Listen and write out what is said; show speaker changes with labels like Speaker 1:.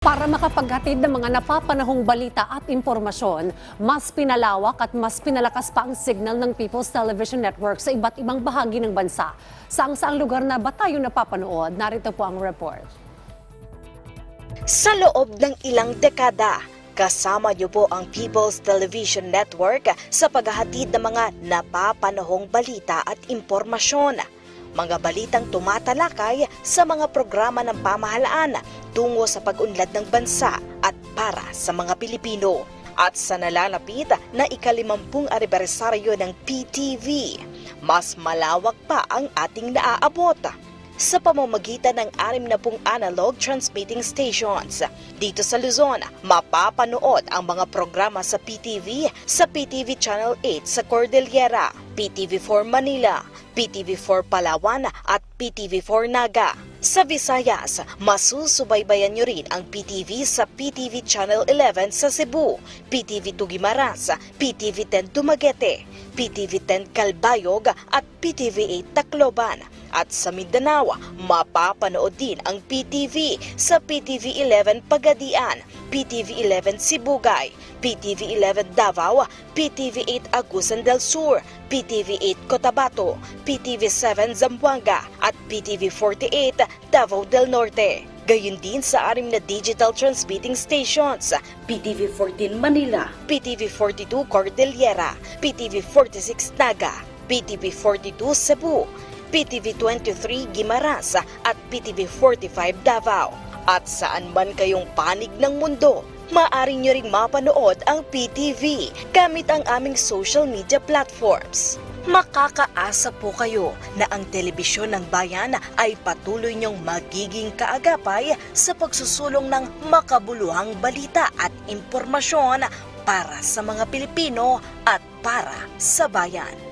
Speaker 1: Para makapaghatid ng mga napapanahong balita at impormasyon, mas pinalawak at mas pinalakas pa ang signal ng People's Television Network sa iba't ibang bahagi ng bansa. Saang lugar na ba tayo napapanood? Narito po ang report.
Speaker 2: Sa loob ng ilang dekada, kasama niyo po ang People's Television Network sa paghahatid ng mga napapanahong balita at impormasyon. Mga balitang tumatalakay sa mga programa ng pamahalaan tungo sa pag-unlad ng bansa at para sa mga Pilipino. At sa nalalapit na ika-50 anibersaryo ng PTV, mas malawak pa ang ating naaabot sa pamamagitan ng 60 analog transmitting stations. Dito sa Luzon, mapapanood ang mga programa sa PTV Channel 8 sa Cordillera, PTV4 Manila, PTV4 Palawan at PTV4 Naga. Sa Visayas, masusubaybayan nyo rin ang PTV sa PTV Channel 11 sa Cebu, PTV2 Guimaras, PTV10 Dumaguete, PTV10 Calbayog at PTV8 Tacloban. At sa Mindanao, mapapanood din ang PTV sa PTV11 Pagadian, PTV11 Sibugay, PTV11 Davao, PTV8 Agusan del Sur, PTV8 Cotabato, PTV7 Zamboanga at PTV48 Davao del Norte. Gayon din sa 6 na digital transmitting stations, PTV14 Manila, PTV42 Cordillera, PTV46 Naga, PTV42 Cebu, PTV23 Guimaras at PTV45 Davao. At saan man kayong panig ng mundo, maaari nyo ring mapanood ang PTV gamit ang aming social media platforms. Makakaasa po kayo na ang telebisyon ng bayan ay patuloy niyong magiging kaagapay sa pagsusulong ng makabuluhang balita at impormasyon para sa mga Pilipino at para sa bayan.